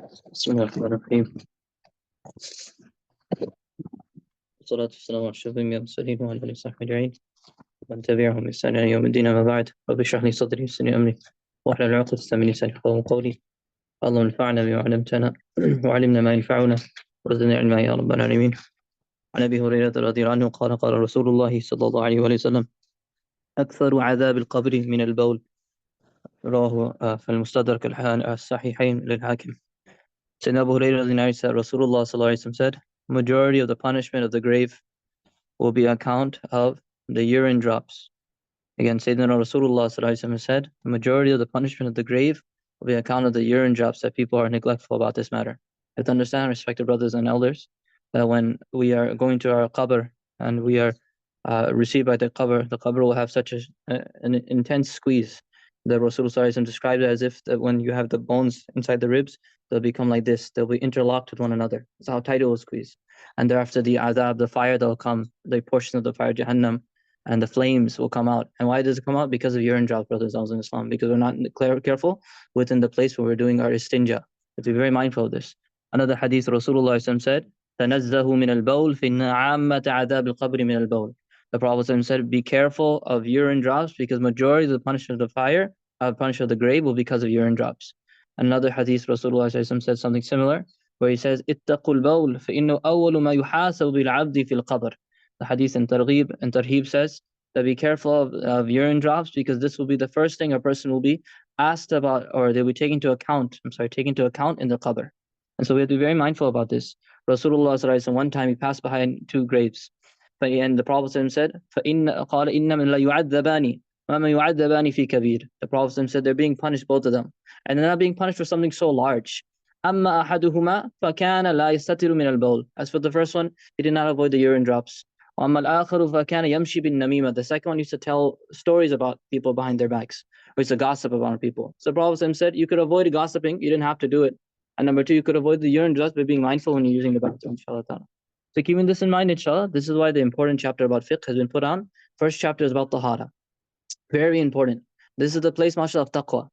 بسم الله الرحمن الرحيم. والصلاة والسلام على أشرف المرسلين وعلى آله وصحبه أجمعين ومن تبعهم بإحسان إلى يوم الدين. أما بعد، رب اشرح لي صدري ويسر لي أمري واحلل عقدة من لساني يفقهوا قولي. اللهم انفعنا بما علمتنا وعلمنا ما ينفعنا وزدنا علما يا رب العالمين. عن أبي هريرة رضي الله عنه قال قال رسول الله صلى الله عليه وسلم: أكثر عذاب القبر من البول. رواه في المستدرك الصحيحين للحاكم. Sayyidina Abu Hurairah رضي الله عنه said, Rasulullah sallallahu alaihi wasallam said, majority of the punishment of the grave will be on account of the urine drops. Again, Sayyidina Rasulullah sallallahu alaihi wasallam said, the majority of the punishment of the grave will be on account of the urine drops, that people are neglectful about this matter. You have to understand, respected brothers and elders, that when we are going to our qabr and we are received by the qabr will have such an intense squeeze. The Rasulullah described it as if that when you have the bones inside the ribs, they'll become like this. They'll be interlocked with one another. That's how tight it will squeeze. And thereafter the azab, the fire that will come, the portion of the fire, Jahannam, and the flames will come out. And why does it come out? Because of urine drops, brothers in Islam. Because we're not careful within the place where we're doing our istinja. We have to be very mindful of this. Another hadith, Rasulullah said, تَنَزَّهُ مِنَ الْبَوْلِ فِإِنَّ عَامَّةَ عَذَابِ الْقَبْرِ مِنَ الْبَوْلِ. The Prophet said, be careful of urine drops, because majority of the punishment of the fire, punishment of the grave, will be because of urine drops. Another hadith, Rasulullah said something similar, where he says, اتَّقُوا الْبَوْلِ فَإِنَّهُ أَوَّلُ مَا يُحَاسَبُ بِالْعَبْدِ فِي الْقَبْرِ. The hadith in Targhib and Tarhib says that be careful of urine drops, because this will be the first thing a person will be asked about, or they'll be taken into account in the qabr. And so we have to be very mindful about this. Rasulullah one time he passed behind two graves. And the Prophet said, قَالَ إِنَّمَا لَيُعَذَّبَانِ وَمَا يُعَذَّبَانِ فِي كَبِيرٍ. The Prophet said they're being punished, both of them. And they're not being punished for something so large. أَمَّا أَحَدُهُمَا فَكَانَ لَا يَسْتَتِرُ مِنَ الْبَوْلِ. As for the first one, he did not avoid the urine drops. وَأَمَّا الْآخَرُ فَكَانَ يَمْشِي بِالنَّمِيمَةِ. The second one used to tell stories about people behind their backs, or used to gossip about people. So the Prophet said, you could avoid gossiping, you didn't have to do it. And number two, you could avoid the urine drops by being mindful when you're using the bathroom, inshallah ta'ala. So keeping this in mind, inshallah, this is why the important chapter about fiqh has been put on. First chapter is about tahara. Very important. This is the place, mashallah, of taqwa.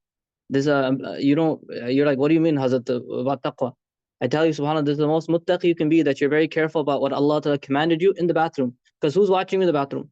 This you're like, what do you mean, Hazrat, about taqwa? I tell you, subhanAllah, this is the most muttaqi you can be, that you're very careful about what Allah ta'ala commanded you in the bathroom. Because who's watching you in the bathroom?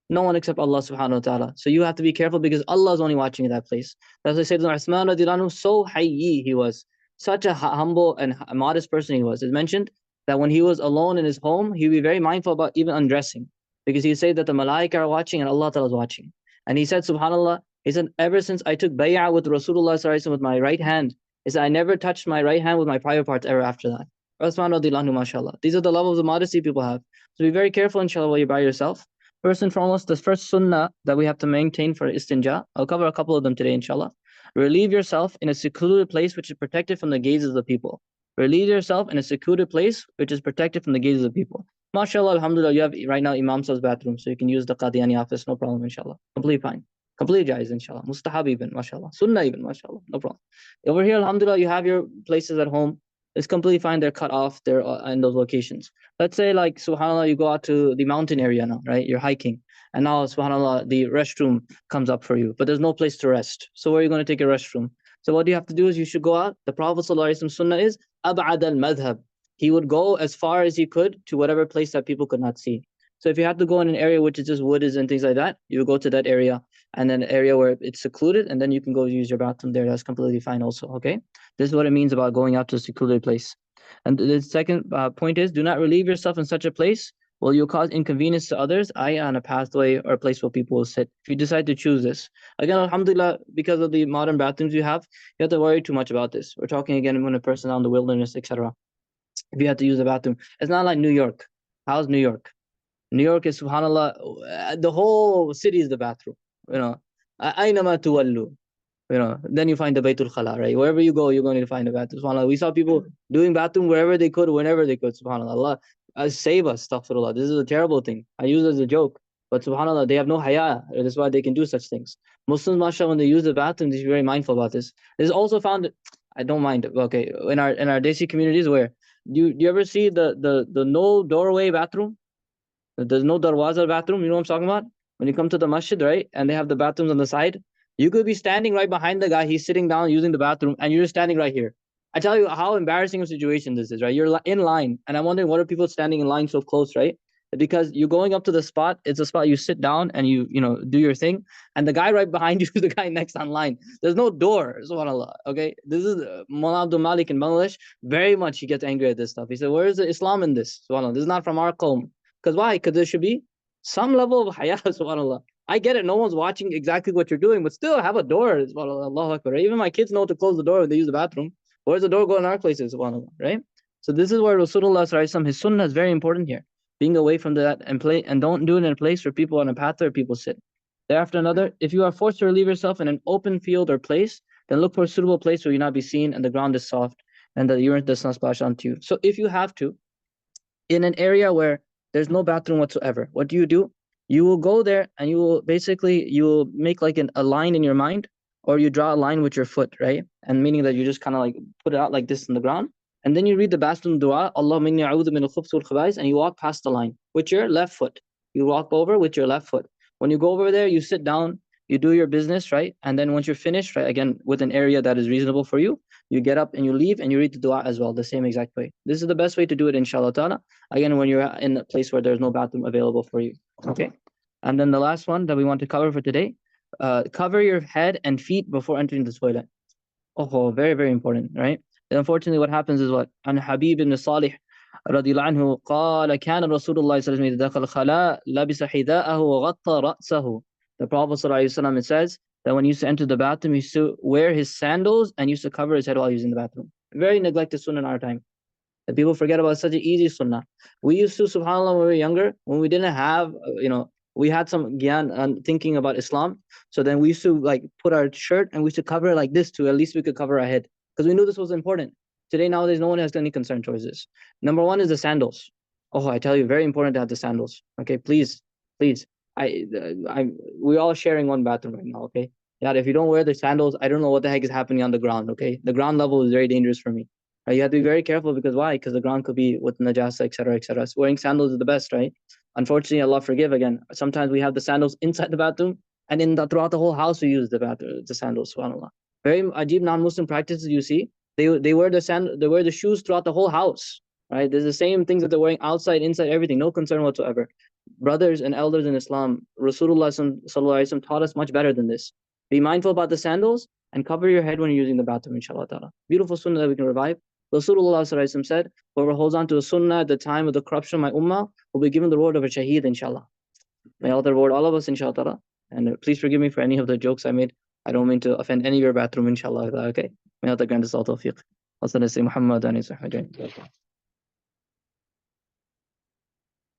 No one except Allah subhanahu wa ta'ala. So you have to be careful, because Allah is only watching in that place. That's why Sayyidina Uthman radiallahu anhu, so hayyi he was. Such a humble and modest person he was. It's mentioned that when he was alone in his home, he would be very mindful about even undressing, because he said that the malaika are watching and Allah ta'ala is watching. And he said, subhanAllah, he said, ever since I took bay'ah with Rasulullah with my right hand, he said, I never touched my right hand with my private parts ever after that. Uthman radiallahu anhu, mashallah. These are the levels of modesty people have. So be very careful, inshallah, while you're by yourself. First and foremost, the first sunnah that we have to maintain for istinja, I'll cover a couple of them today, inshallah. Relieve yourself in a secluded place which is protected from the gazes of the people. Relieve yourself in a secluded place which is protected from the gazes of people. MashaAllah, alhamdulillah, you have right now Imam Sah's bathroom, so you can use the Qadiani office, no problem, inshallah. Completely fine. Completely jaiz, inshallah. Mustahab even, mashallah. Sunnah even, mashallah. No problem. Over here, alhamdulillah, you have your places at home. It's completely fine. They're cut off. They're in those locations. Let's say, like, subhanAllah, you go out to the mountain area now, right? You're hiking. And now, subhanAllah, the restroom comes up for you. But there's no place to rest. So where are you going to take a restroom? So what you have to do is you should go out. The Prophet ﷺ sunnah is ab'ad al-madhab. He would go as far as he could to whatever place that people could not see. So if you have to go in an area which is just woods and things like that, you go to that area, and then an area where it's secluded, and then you can go use your bathroom there. That's completely fine also, okay? This is what it means about going out to a secluded place. And the second point is, do not relieve yourself in such a place where you'll cause inconvenience to others, i.e. on a pathway or a place where people will sit. If you decide to choose this. Again, alhamdulillah, because of the modern bathrooms you have to worry too much about this. We're talking again when a person out in the wilderness, etc. If you have to use the bathroom. It's not like New York. How's New York? New York is, subhanAllah, the whole city is the bathroom. أَيْنَمَا تُوَلُّوا. Then you find the Baytul Khala, right? Wherever you go, you're going to find a bathroom. SubhanAllah, we saw people doing bathroom wherever they could, whenever they could. SubhanAllah, Allah, save us, astaghfirullah. This is a terrible thing. I use it as a joke. But subhanAllah, they have no haya. That's why they can do such things. Muslims, mashallah, when they use the bathroom, they should be very mindful about this. This is also found, I don't mind, okay, in our Desi communities where, do you ever see the no doorway bathroom? There's no darwaza bathroom, you know what I'm talking about? When you come to the masjid, right, and they have the bathrooms on the side, you could be standing right behind the guy, he's sitting down using the bathroom, and you're standing right here. I tell you how embarrassing a situation this is, right? You're in line, and I'm wondering what are people standing in line so close, right? Because you're going up to the spot. It's a spot you sit down and you know do your thing, and the guy right behind you is the guy next on line. There's no door, subhanallah. Okay, this is Mullah Abdul Malik in Bangladesh. Very much he gets angry at this stuff. He said, "Where is the Islam in this? Subhanallah, this is not from our qawm. Because why? Because there should be some level of haya, subhanallah. I get it. No one's watching exactly what you're doing, but still have a door. Subhanallah, Allahu Akbar. Even my kids know to close the door when they use the bathroom. Where's the door go in our places, subhanAllah, right? So this is where Rasulullah sallallahu alaihi wasallam, his sunnah is very important here. Being away from that and play, and don't do it in a place where people on a path where people sit. Thereafter another, if you are forced to relieve yourself in an open field or place, then look for a suitable place where you not be seen and the ground is soft and the urine does not splash onto you. So if you have to, in an area where there's no bathroom whatsoever, what do? You will go there and you will basically, you will make like a line in your mind, or you draw a line with your foot, right? And meaning that you just kind of like put it out like this in the ground. And then you read the bathroom dua, Allah minni a'udhu min al-khubth wal khaba'is, and you walk past the line with your left foot. You walk over with your left foot. When you go over there, you sit down, you do your business, right? And then once you're finished, right, again, with an area that is reasonable for you, you get up and you leave and you read the dua as well, the same exact way. This is the best way to do it, inshallah ta'ala. Again, when you're in a place where there's no bathroom available for you, okay? And then the last one that we want to cover for today, cover your head and feet before entering the toilet. Oh, very, very important, right? And unfortunately, what happens is what? An Habib ibn Salih رضي الله عنه قال كان رسول الله صلى الله عليه وسلم إذا دخل الخلاء لبس حذاءه وغطى رأسه. The Prophet صلى الله عليه وسلم, it says that when he used to enter the bathroom, he used to wear his sandals and used to cover his head while he was in the bathroom. Very neglected sunnah in our time. That people forget about such an easy sunnah. We used to, subhanAllah, when we were younger, when we didn't have, we had some gyan and thinking about Islam. So then we used to like put our shirt and we used to cover it like this too. At least we could cover our head because we knew this was important. Today, nowadays, no one has any concern towards this. Number one is the sandals. Oh, I tell you, very important to have the sandals. Okay, please, please. We're all sharing one bathroom right now. Okay, yeah. If you don't wear the sandals, I don't know what the heck is happening on the ground. Okay, the ground level is very dangerous for me. Right? You have to be very careful because why? Because the ground could be with najasa, etc., etc. So wearing sandals is the best, right? Unfortunately, Allah forgive again. Sometimes we have the sandals inside the bathroom, and throughout the whole house we use the sandals. Subhanallah. Very ajib non-Muslim practices you see. They wear the shoes throughout the whole house, right? There's the same things that they're wearing outside, inside, everything, no concern whatsoever. Brothers and elders in Islam, Rasulullah sallallahu alaihi wasallam taught us much better than this. Be mindful about the sandals and cover your head when you're using the bathroom, inshallah ta'ala. Beautiful sunnah that we can revive. Rasulullah sallallahu alaihi wasallam said, whoever holds on to a sunnah at the time of the corruption of my ummah will be given the reward of a shaheed, inshallah. May Allah reward all of us, inshallah ta'ala. And please forgive me for any of the jokes I made. I don't mean to offend any of your bathroom, inshallah. Okay? May Allah grant us all tawfiq. Wa sallallahu Muhammad